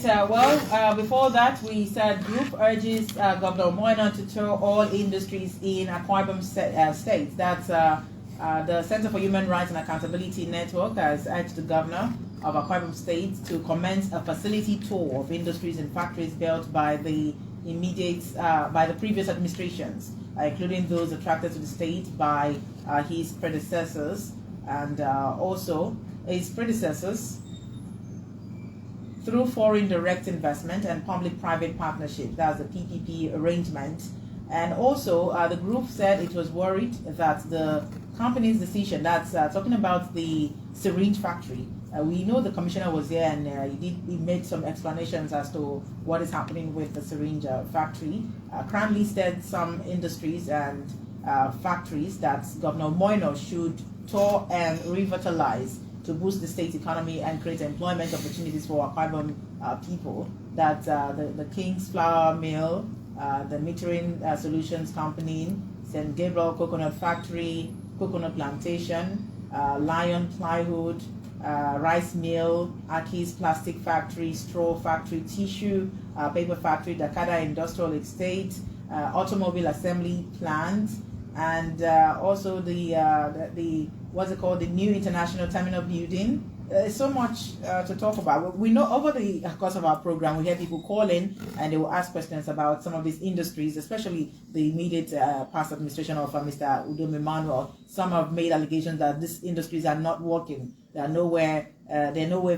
Before that, we said group urges Governor Eno to tour all industries in Akwa Ibom State. That's the Center for Human Rights and Accountability Network has urged the governor of Akwa Ibom State to commence a facility tour of industries and factories built by the previous administrations, including those attracted to the state by his predecessors and also his predecessors through foreign direct investment and public-private partnership. That's the PPP arrangement. And also, the group said it was worried that the company's decision, that's talking about the syringe factory. We know the commissioner was there and he made some explanations as to what is happening with the syringe factory. Crime listed some industries and factories that Governor Eno should tour and revitalize to boost the state economy and create employment opportunities for Akwa Ibom people. That the King's Flour Mill, the Metering Solutions Company, St. Gabriel Coconut Factory, Coconut Plantation, Lion Plywood, Rice Mill, Aki's Plastic Factory, Straw Factory, Tissue, Paper Factory, Dakada Industrial Estate, Automobile Assembly Plant, and also the what's it called, the new International Terminal Building. There's so much to talk about. We know over the course of our program, we hear people call in and they will ask questions about some of these industries, especially the immediate past administration of Mr. Udom Emmanuel. Some have made allegations that these industries are not working. They're nowhere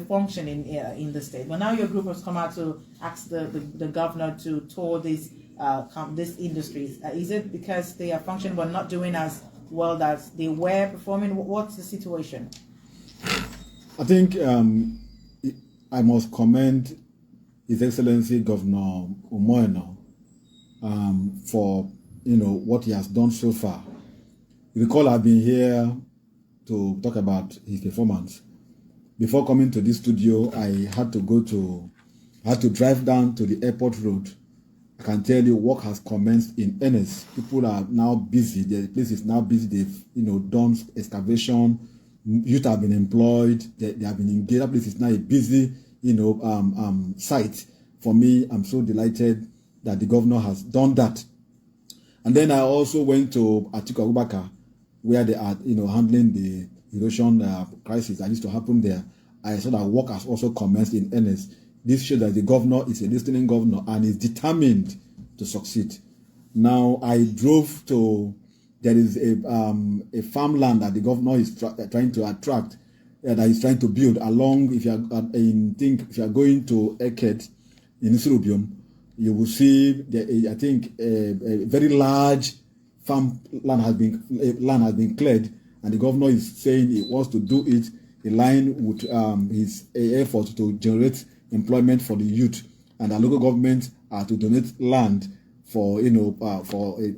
functioning in the state. But now your group has come out to ask the governor to tour these industries. Is it because they are functioning but not doing as well as they were performing? What's the situation? I think I must commend His Excellency Governor Eno for what he has done so far. You recall I've been here to talk about his performance. Before coming to this studio, I had to drive down to the airport road. I can tell you work has commenced in earnest. People are now busy. The place is now busy. They've done excavation. Youth have been employed. They have been engaged. That place is now a busy site. For me, I'm so delighted that the governor has done that. And then I also went to Atiku Abubakar, where they are handling the erosion crisis that used to happen there. I saw that work has also commenced in earnest. This shows that the governor is a listening governor and is determined to succeed. Now, I drove to, there is a farmland that the governor is trying to attract, that he's trying to build along. If you are going to Eket in Isurubium, you will see I think a very large land has been cleared, and the governor is saying he wants to do it in line with his efforts to generate employment for the youth, and the local government are to donate land for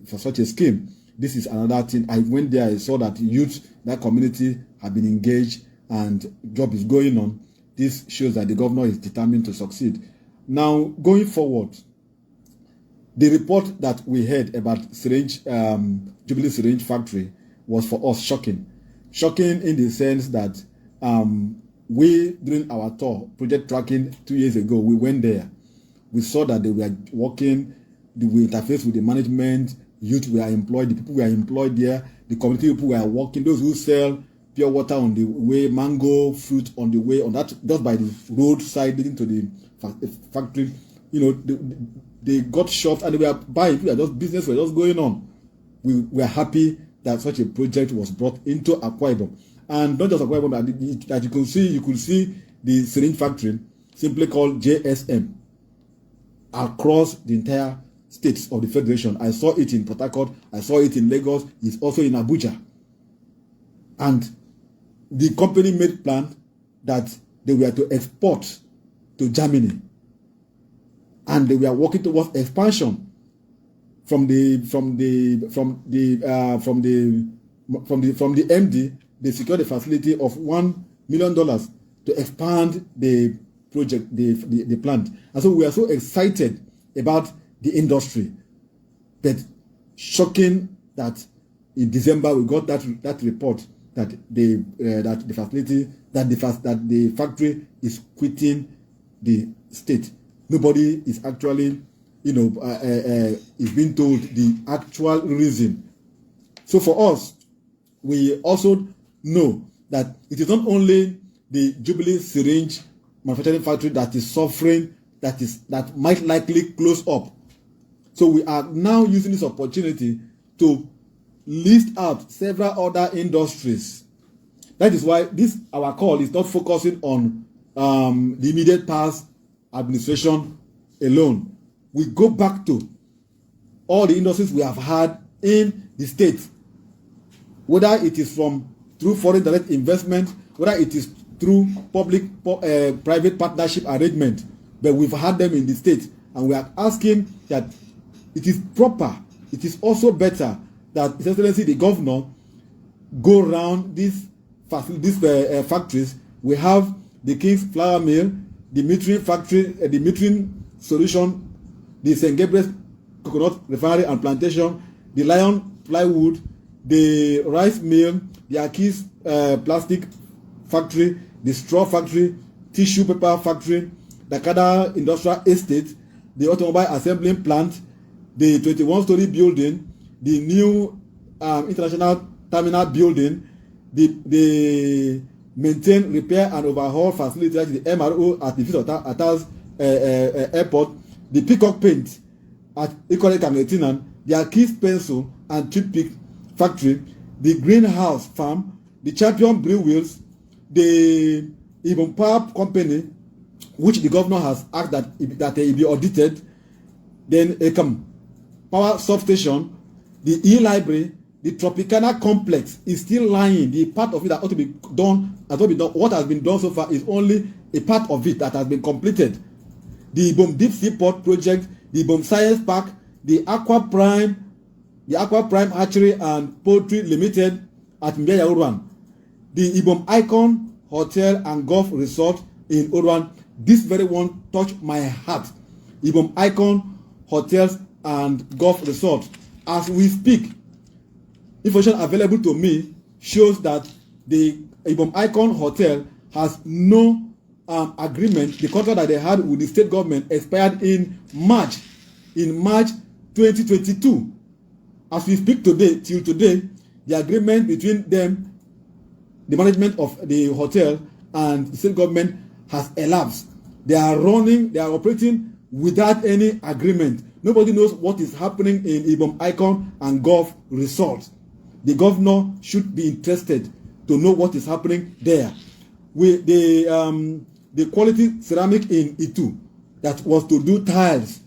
for such a scheme. This is another thing. I went there, I saw that youth, that community have been engaged and job is going on. This shows that the governor is determined to succeed. Now, going forward, the report that we heard about Jubilee Syringe factory was for us shocking. Shocking in the sense that we, during our tour, project tracking 2 years ago, we went there. We saw that they were working, we interfaced with the management, youth were employed, the people were employed there, the community people were working, those who sell pure water on the way, mango, fruit on the way, on that, just by the roadside leading to the factory, they got shops and they were buying, business was just going on. We were happy that such a project was brought into Akwa Ibom. And not just Akwa Ibom, that you could see the syringe factory, simply called JSM, across the entire states of the Federation. I saw it in Port Harcourt, I saw it in Lagos, it's also in Abuja. And the company made plan that they were to export to Germany. And they were working towards expansion from the MD. They secured a facility of $1 million to expand the project, the plant. And so we are so excited about the industry. But shocking that in December we got that report that the factory is quitting the state. nobody is actually, is being told the actual reason. So for us, we also know that it is not only the Jubilee Syringe manufacturing factory that is suffering, that might likely close up. So we are now using this opportunity to list out several other industries. That is why our call is not focusing on the immediate past administration alone. We go back to all the industries we have had in the state, whether it is through foreign direct investment, whether it is through public-private partnership arrangement, but we've had them in the state, and we are asking that it is proper, it is also better that His Excellency the Governor go around these factories. We have the King's Flour Mill, the metering factory, the metering solution, the St. Gabriel's Coconut Refinery and Plantation, the Lion Plywood, the rice mill, the Akis plastic factory, the straw factory, tissue paper factory, the Kada Industrial Estate, the automobile assembling plant, the 21-story building, the new international terminal building, the maintain, repair and overhaul facility, the MRO at the Atas airport, the Peacock Paint at Ikore Kametinan, the Akis Pencil and Toothpick factory, the greenhouse farm, the Champion Brew Wheels, the Ibom Power Company, which the governor has asked that it be audited, then power substation, the e-library, the Tropicana complex is still lying. The part of it that ought to be done has not been done. What has been done so far is only a part of it that has been completed. The Ibom Deep Sea Port project, the Ibom Science Park, the Aqua Prime Hatchery and Poultry Limited at Mbeya Urwan, the Ibom Icon Hotel and Golf Resort in Urwan. This very one touched my heart. Ibom Icon Hotels and Golf Resort. As we speak, information available to me shows that the Ibom Icon Hotel has no agreement. The contract that they had with the state government expired in March 2022. As we speak today, till today, the agreement between them, the management of the hotel and the state government has elapsed. They are operating without any agreement. Nobody knows what is happening in Ibom Icon and Golf Resort. The governor should be interested to know what is happening there. With the quality ceramic in Itu that was to do tiles,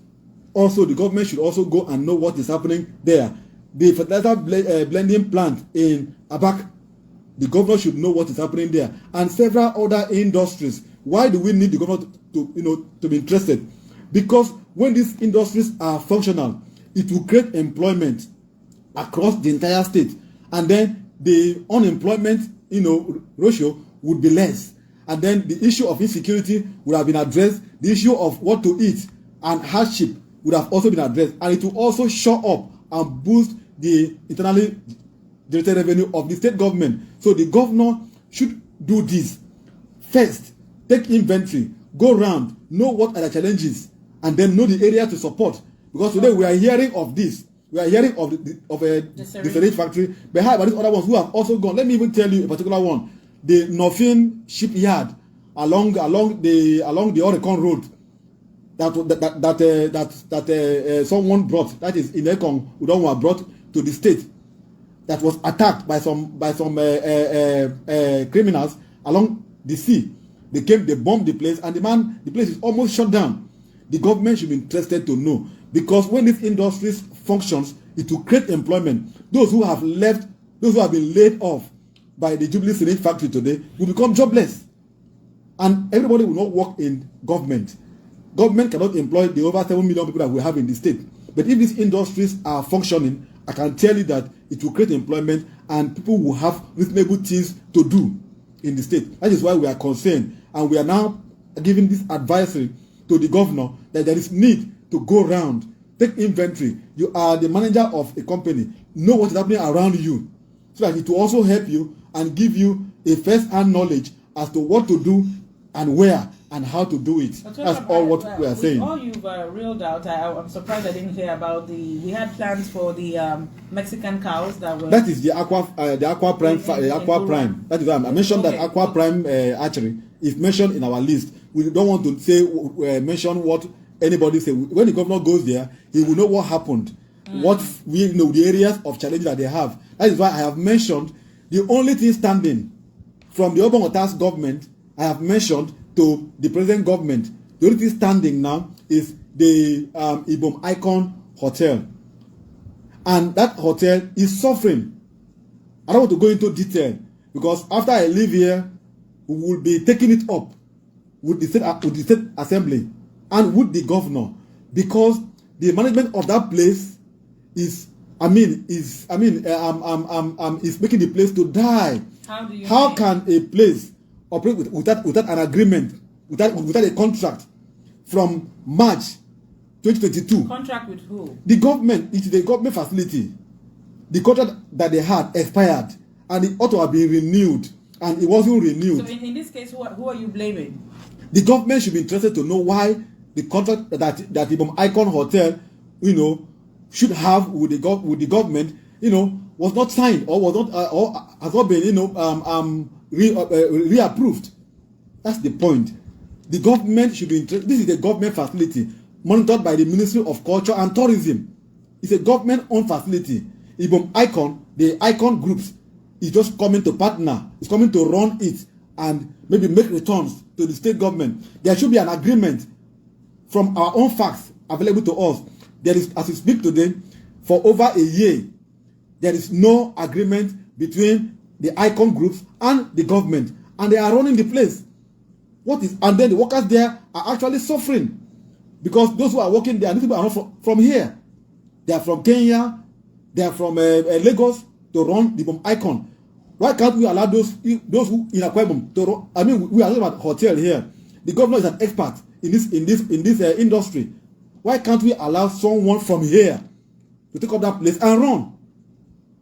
also the government should also go and know what is happening there. The fertilizer blending plant in Abak, the governor should know what is happening there, and several other industries. Why do we need the governor to be interested? Because when these industries are functional, it will create employment across the entire state, and then the unemployment ratio would be less, and then the issue of insecurity would have been addressed. The issue of what to eat and hardship would have also been addressed, and it will also show up and boost the internally generated revenue of the state government. So the governor should do this first. Take inventory, go around, know what are the challenges, and then know the area to support. Because today we are hearing of this. We are hearing of the syringe factory. But how about these other ones who have also gone? Let me even tell you a particular one. The Norfin shipyard along the Oregon Road that someone brought, that is in Ekong Udonwa, brought to the state, that was attacked by some criminals along the sea. They bombed the place, and the place is almost shut down. The government should be interested to know, because when these industries functions, it will create employment. Those who have left, those who have been laid off by the Jubilee Syringe factory today will become jobless, and everybody will not work in government. Government cannot employ the over 7 million people that we have in the state. But if these industries are functioning, I can tell you that it will create employment, and people will have reasonable things to do in the state. That is why we are concerned, and we are now giving this advisory to the governor that there is need to go around, take inventory. You are the manager of a company. Know what is happening around you, so that it will also help you and give you a first-hand knowledge as to what to do and where, and how to do it. But That's all what we are saying. All you've reeled out, I'm surprised I didn't hear about we had plans for the Mexican cows that were. That is the aqua prime. Prime. That is why I mentioned that aqua prime archery is mentioned in our list. We don't want to say mention what anybody say. When the governor goes there, he will know what happened, what we know the areas of challenge that they have. That is why I have mentioned the only thing standing from the Urban Waters government. I have mentioned to the present government. The only thing standing now is the Ibom Icon Hotel, and that hotel is suffering. I don't want to go into detail because after I leave here, we will be taking it up with the state assembly and with the governor, because the management of that place is making the place to die. How can a place operate without an agreement, without a contract from March 2022? Contract with who? The government. It is a government facility. The contract that they had expired, and it ought to have been renewed, and it wasn't renewed. So in this case, who are you blaming? The government should be interested to know why the contract that Ibom Icon Hotel, should have with the government, was not signed or was not or has not been, reapproved. That's the point. The government should be interested. This is a government facility monitored by the Ministry of Culture and Tourism. It's a government-owned facility. Ibom Icon, the Icon groups, is just coming to partner. It's coming to run it and maybe make returns to the state government. There should be an agreement from our own facts available to us. There is, as we speak today, for over a year, there is no agreement between the Icon groups and the government, and they are running the place. And then the workers there are actually suffering, because those who are working there, these people are not from here. They are from Kenya, they are from Lagos to run the Ibom Icon. Why can't we allow those who in Akwa Ibom to run? I mean, we are talking about hotel here. The governor is an expert in this industry. Why can't we allow someone from here to take up that place and run?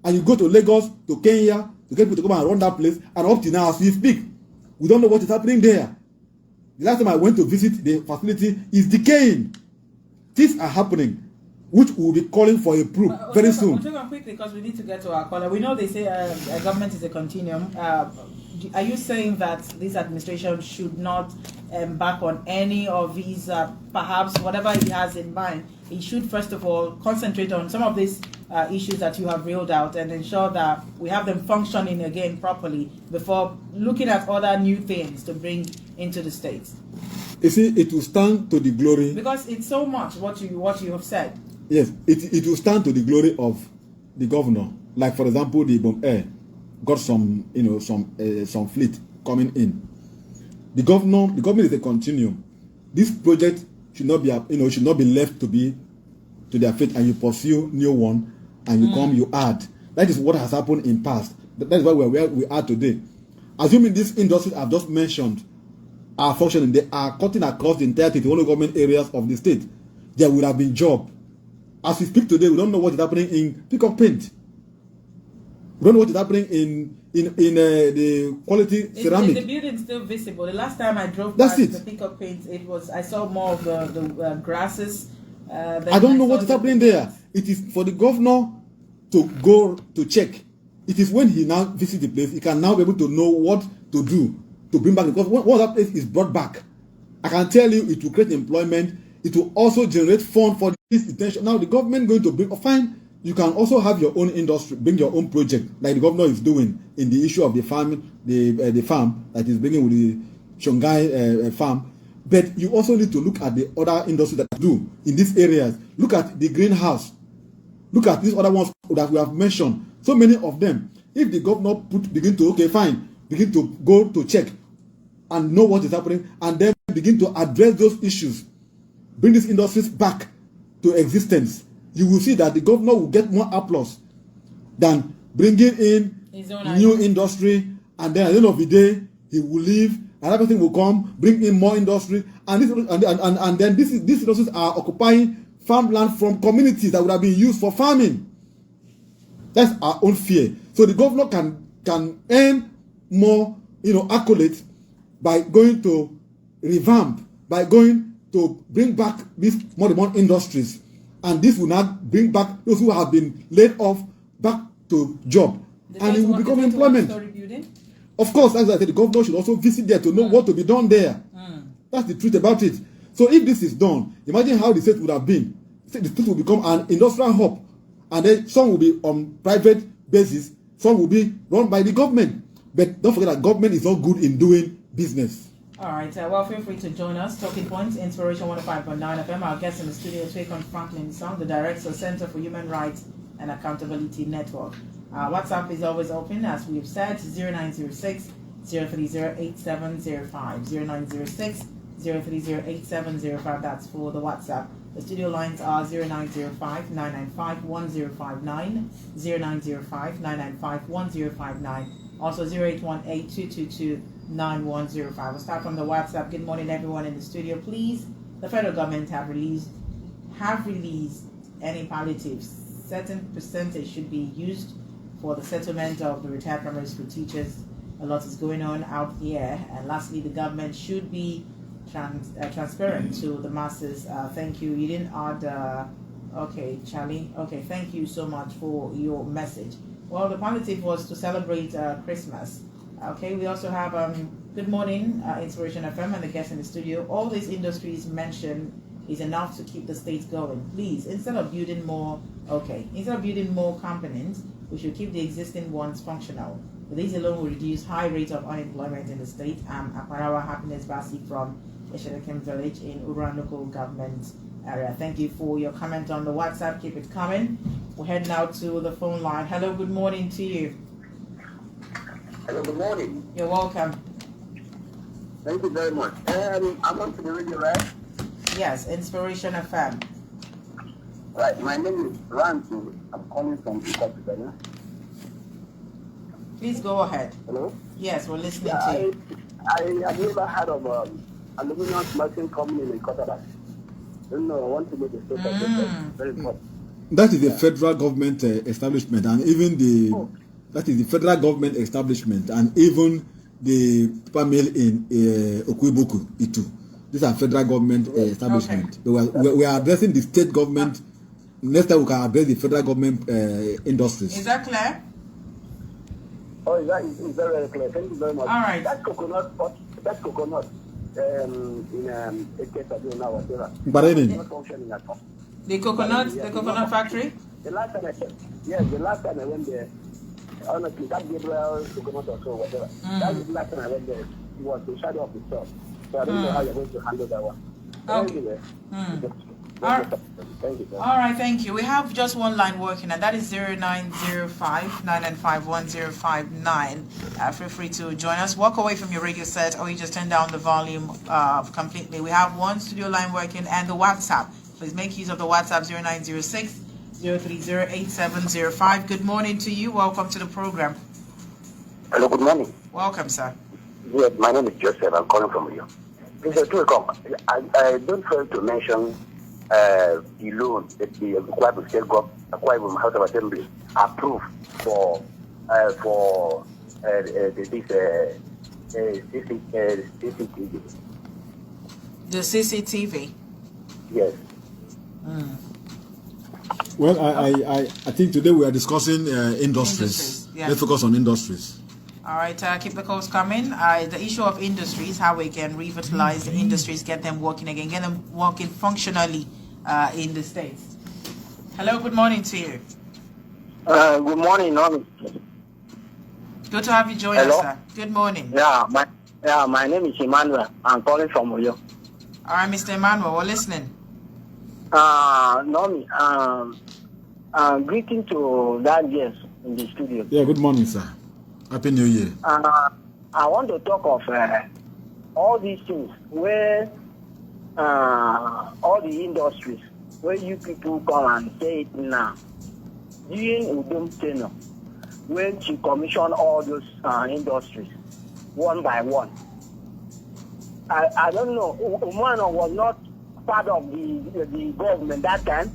And you go to Lagos, to Kenya, to get people to come and run that place, and up to now, as we speak, we don't know what is happening there. The last time I went to visit the facility, is decaying. Things are happening, which we will be calling for a proof very soon. We'll take on quickly because we need to get to our caller. We know they say government is a continuum. Are you saying that this administration should not embark on any of these, perhaps whatever he has in mind? He should first of all concentrate on some of these issues that you have reeled out and ensure that we have them functioning again properly before looking at other new things to bring into the states. You see, it will stand to the glory, because it's so much what you have said. Yes, it will stand to the glory of the governor. Like, for example, the Ibom Air got some fleet coming in. The government is a continuum. This project should not be left to their fate, and you pursue new one, and you add. That is what has happened in past. That is why we're where we are today. Assuming these industries I've just mentioned are functioning, they are cutting across the entire government areas of the state, there would have been job. As we speak today, we don't know what is happening in Peacock Paint. We don't know what is happening in the quality ceramic. Is the building still visible? The last time I drove past the Peacock Paint, I saw more of the grasses. I don't know what is happening there. It is for the governor to go to check. It is when he now visits the place, he can now be able to know what to do to bring back. Because once that place is brought back, I can tell you it will create employment. It will also generate funds for this intention. Now the government going to bring, fine, you can also have your own industry, bring your own project, like the governor is doing in the issue of the farm, the farm that is bringing with the Shongai farm. But you also need to look at the other industries that do in these areas. Look at the greenhouse. Look at these other ones that we have mentioned. So many of them. If the governor begin to go to check and know what is happening, and then begin to address those issues, bring these industries back to existence, you will see that the governor will get more applause than bringing in new industry, and then at the end of the day, he will leave, another person will come, bring in more industry, and then these industries are occupying farmland from communities that would have been used for farming. That's our own fear. So the governor can earn more, accolades by going to revamp by going to bring back these more industries, and this will not bring back those who have been laid off back to job, and it will become employment. Of course, as I said, the governor should also visit there to know what to be done there. That's the truth about it. So if this is done, imagine how the state would have been. The state will become an industrial hub, and then some will be on private basis, some will be run by the government. But don't forget that government is not good in doing business. All right, well, feel free to join us. Talking Points, Inspiration 105.9 FM. Our guest in the studio, Twakon Franklin Song, the Director, Center for Human Rights and Accountability Network. WhatsApp is always open, as we've said, 0906 0308705. 0906 0308705. That's for the WhatsApp. The studio lines are 0905 995 1059, 0905 995 1059, also 0818 222 9105. We'll start from the WhatsApp. Good morning, everyone in the studio. Please, the federal government have released any palliatives. Certain percentage should be used for the settlement of the retired primary school teachers. A lot is going on out here. And lastly, the government should be transparent to the masses. Thank you. You didn't add. Okay, Charlie. Okay, thank you so much for your message. Well, the palliative was to celebrate Christmas. Okay, we also have good morning, Inspiration FM, and the guests in the studio. All these industries mentioned is enough to keep the states going. Please, instead of building more companies, we should keep the existing ones functional. These alone will reduce high rates of unemployment in the state. Aparawa Happiness Basi from Eshedekem Village in Uran local government area. Thank you for your comment on the WhatsApp. Keep it coming. We're heading now to the phone line. Hello, good morning to you. Hello, good morning. You're welcome. Thank you very much. I'm on to the radio, right? Yes, Inspiration FM. Right, my name is Rantu. I'm calling from Ikopi. Please go ahead. Hello? Yes, we're listening to you. I have never heard of aluminum smelting company in Ikopi. I want to make a statement. Very important. That is the federal government establishment, and even that is the federal government establishment, and even the paper mill in Okwiboku, Itu. These are federal government establishment. Okay. We are addressing the state government. Next time we can address the federal government industries. Is that clear? Oh, is very clear. Thank you very much. All right. That's coconut. In a case of now, whatever. But not functioning at all. The coconut factory? The last time I went there, honestly, that Gabriel coconut or so, whatever. That was the last time I went there. It was the shadow of the sun. So I don't know how you're going to handle that one. Okay. Anyway, thank you. All right, thank you. We have just one line working, and that is 0905 995 1059. Feel free to join us. Walk away from your radio set, or you just turn down the volume completely. We have one studio line working and the WhatsApp. Please make use of the WhatsApp 0906 0308705. Good morning to you. Welcome to the program. Hello, good morning. Welcome, sir. Yes, my name is Joseph. I'm calling from you. Mr. Tucom, I don't fail to mention the loan that the Akwa State Government House of Assembly approved for this CCTV. The CCTV? Yes. Well, I think today we are discussing industries. Yeah. Let's focus on industries. All right, keep the calls coming. The issue of industries, how we can revitalize the industries, get them working again, get them working functionally in the States. Hello, good morning to you. Good morning, Nomi. Good to have you join us, sir. Good morning. My name is Emmanuel. I'm calling from Oyo. All right, Mr. Emmanuel, we're listening. Nomi, greeting to that guest in the studio. Yeah, good morning, sir. Happy New Year. I want to talk of all these things where all the industries where you people come and say it now. During Udom tenure, when she commissioned all those industries one by one. I don't know. Umano was not part of the government that time.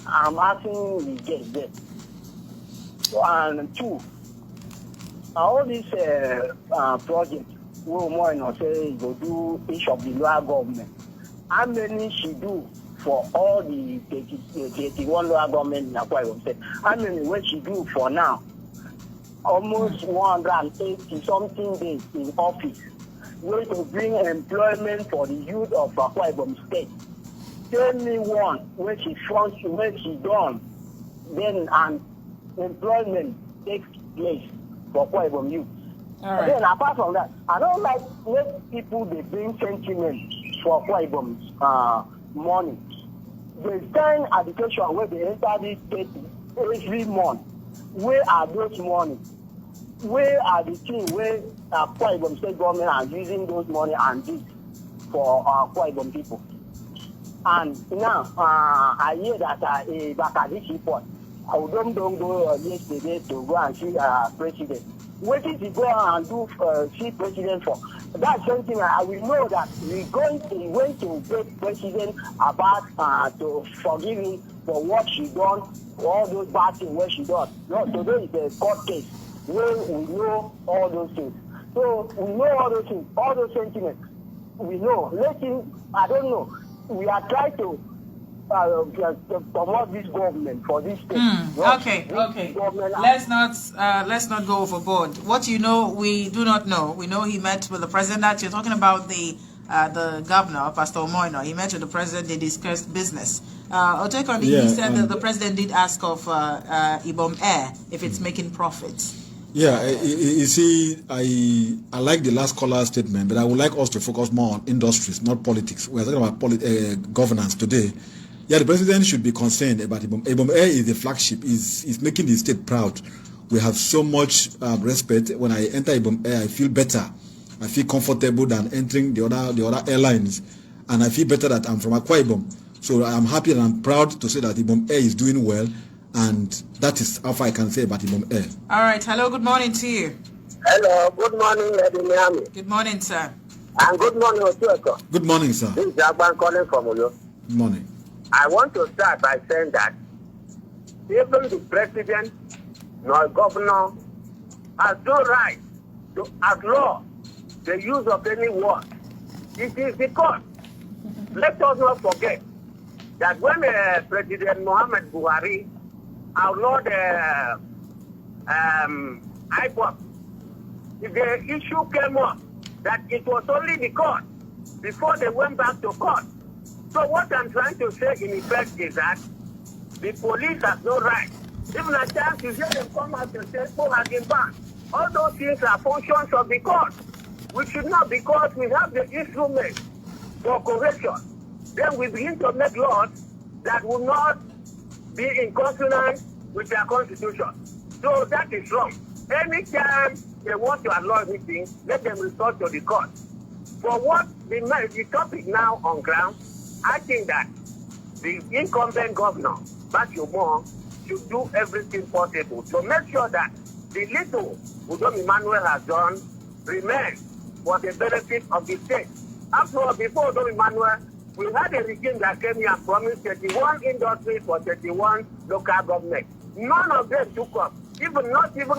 I'm asking the guest there. So, and two, all these projects we more no say go do each of the local government. How many she do for all the 31 local government in Akwa Ibom State? How many will she do for now? Almost 180 something days in office. Going to bring employment for the youth of Akwa Ibom State. Tell me one when she done, then and employment takes place for Akwa Ibom youth. All right. Then apart from that, I don't like let people they bring sentiment for Akwa Ibom's money. The kind education where they enter this state every month. Where are those money? Where are the things where Akwa Ibom State government are using those money and this for Akwa Ibom people? And now I hear that back at this report, don't go yesterday to go and see president. What did he go and do see president for? That's something I will know that we're going to get president about to forgive him for what she done, all those bad things where she done. No, today is a court case where we know all those things. So we know all those things, all those sentiments. We know. Let him, I don't know. We are trying to promote this government for this state. Okay. Let's not go overboard. What you know, we do not know. We know he met with the president. That you're talking about the governor, Pastor Omoino. He met with the president. They discussed business. Otekondi, he said that the president did ask of Ibom Air if it's making profits. Yeah, you see, I like the last caller's statement, but I would like us to focus more on industries, not politics. We're talking about governance today. Yeah, the president should be concerned about Ibom. Ibom Air is the flagship. Is making the state proud. We have so much respect. When I enter Ibom Air, I feel better. I feel comfortable than entering the other airlines, and I feel better that I'm from Akwa Ibom. So I'm happy and I'm proud to say that Ibom Air is doing well, and that is how far I can say about Ibom Air. All right. Hello. Good morning to you. Hello. Good morning, Lady Miami. Good morning, sir. And good morning, Otueko. Good morning, sir. This is Jagban calling from Uyo. Good morning. I want to start by saying that even the president nor governor has no right to outlaw the use of any word. It is because, let us not forget, that when President Muhammad Buhari outlawed IPOP, the issue came up that it was only the court before they went back to court. So what I'm trying to say in effect is that the police has no right. Even at times you hear them come out and say, "Oh, has been banned." All those things are functions of the court. We should not, because we have the instrument for correction. Then we begin to make laws that will not be in consonance with their constitution. So that is wrong. Anytime they want to allow anything, let them resort to the court. For what the topic now on ground, I think that the incumbent governor, Bashomo, should do everything possible to make sure that the little Udom Emmanuel has done remains for the benefit of the state. After all, before Udom Emmanuel, we had a regime that came here and promised 31 industries for 31 local governments. None of them took up. Not even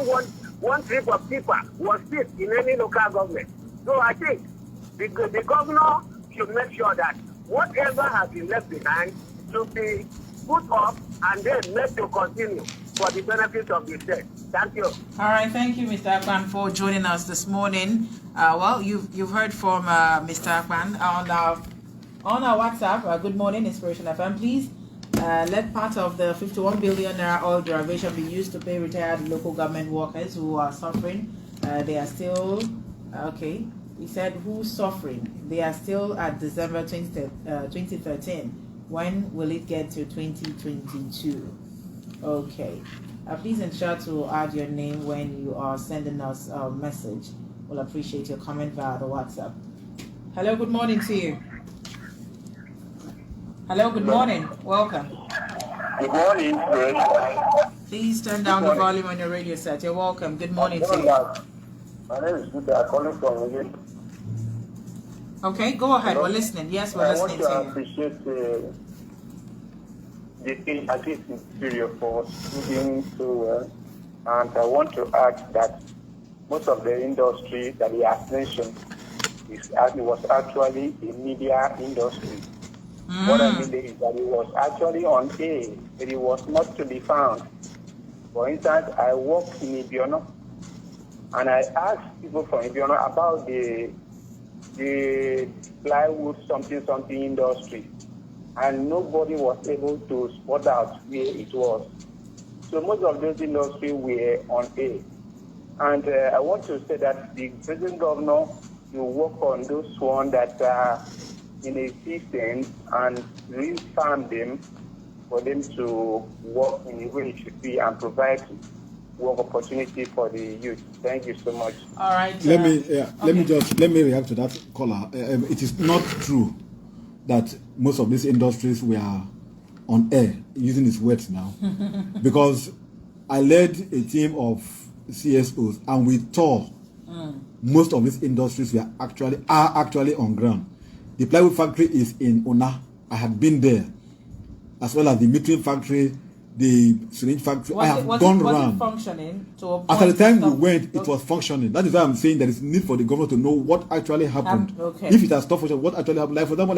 one trip of people was fit in any local government. So I think the governor should make sure that whatever has been left behind should be put up and then made to continue for the benefit of the state. Thank you. All right, thank you, Mr. Akpan, for joining us this morning. Well, you've heard from Mr. Akpan on our WhatsApp. Good morning, Inspiration FM. Please let part of the 51 billion naira oil derivation be used to pay retired local government workers who are suffering. They are still okay. He said, who's suffering? They are still at December 2013. When will it get to 2022? Okay. Please ensure to add your name when you are sending us a message. We'll appreciate your comment via the WhatsApp. Hello, good morning to you. Hello, good morning. Welcome. Good morning. Please turn down the volume on your radio set. You're welcome. Good morning to you. My name is Judah. I'm calling from Uyo. Okay, go ahead. We're listening. Yes, we're listening to you. I want to appreciate the Superior for doing so well. And I want to add that most of the industry that he has mentioned it was actually a media industry. What I mean is that it was actually on air, but it was not to be found. For instance, I worked in Ibiono, and I asked people from Ibiono about the plywood something industry, and nobody was able to spot out where it was. So most of those industries were on air. And I want to say that the present governor will work on those ones that are in existence and re-farm them for them to work in the way it should be and provide work opportunity for the youth. Thank you so much. All right. Let me react to that caller. It is not true that most of these industries were on air, using his words now, because I led a team of CSOs and we tour most of these industries are actually on ground. The plywood factory is in Ona. I had been there, as well as the metering factory, the syringe factory. I have gone around. Was it functioning? At the time we went, it was functioning. That is why I'm saying there is need for the government to know what actually happened. If it has stopped functioning, what actually happened. Like for example,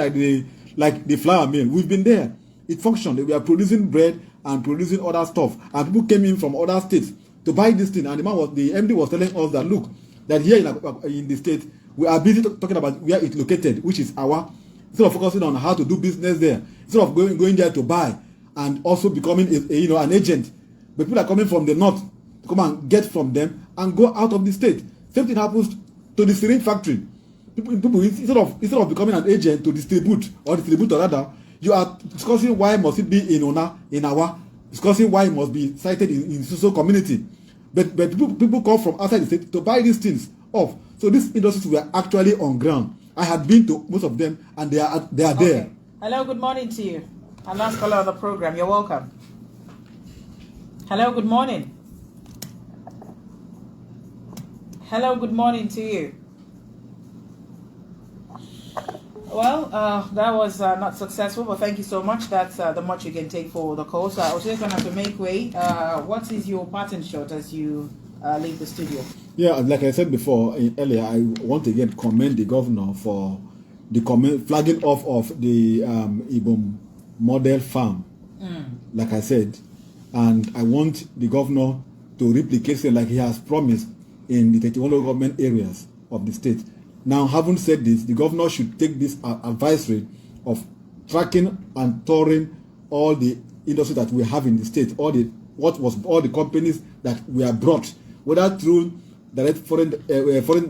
like the flour mill, we've been there. It functioned. We are producing bread and producing other stuff, and people came in from other states to buy this thing. And the MD was telling us that look, that here in the state we are busy talking about where it's located, which is our. Instead of focusing on how to do business there, instead of going there to buy and also becoming an agent, but people are coming from the north to come and get from them and go out of the state. Same thing happens to the syringe factory. People instead of becoming an agent to distribute or distributor rather, you are discussing why must it be in Awa, discussing why it must be cited in social community. But people come from outside the state to buy these things off. So these industries were actually on ground. I had been to most of them, and they are there. Hello, good morning to you. Our last caller on the program. You're welcome. Hello, good morning. Hello, good morning to you. Well, that was not successful, but thank you so much. That's the much you can take for the call. So I was just going to have to make way. What is your parting shot as you leave the studio? Yeah, like I said before earlier, I want to again commend the governor for the flagging off of the Ibom model farm, like I said, and I want the governor to replicate it like he has promised in the 31 local government areas of the state. Now, having said this, the governor should take this advisory of tracking and touring all the industry that we have in the state, all the companies that were brought, whether through direct foreign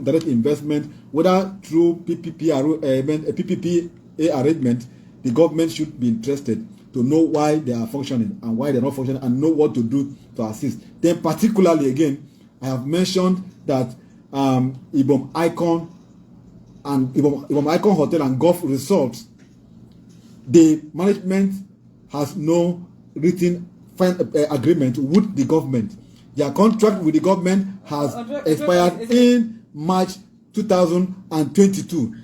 direct investment, whether through PPP arrangement. The government should be interested to know why they are functioning and why they are not functioning, and know what to do to assist. Then, particularly again, I have mentioned that Ibom Icon and Ibom Icon Hotel and Golf Resorts, the management has no written agreement with the government. Their contract with the government has expired in March 2022.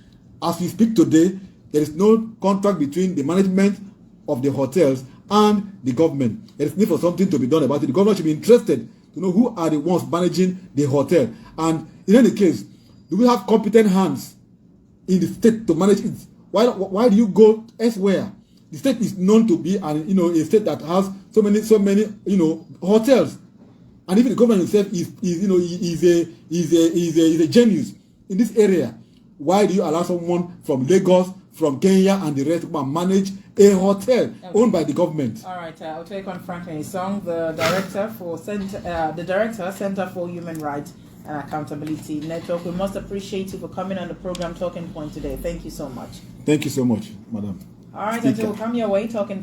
As we speak today, there is no contract between the management of the hotels and the government. There is need for something to be done about it. The government should be interested to know who are the ones managing the hotel. And in any case, do we have competent hands in the state to manage it? Why do you go elsewhere? The state is known to be a state that has so many hotels. And even the government itself is a genius in this area. Why do you allow someone from Lagos, from Kenya, and the rest to come and manage a hotel owned by the government? All right, I'll take on Franklin Isong, the director, Center for Human Rights and Accountability Network. We must appreciate you for coming on the program Talking Point today. Thank you so much. Thank you so much, Madam. All right, until we come your way, Talking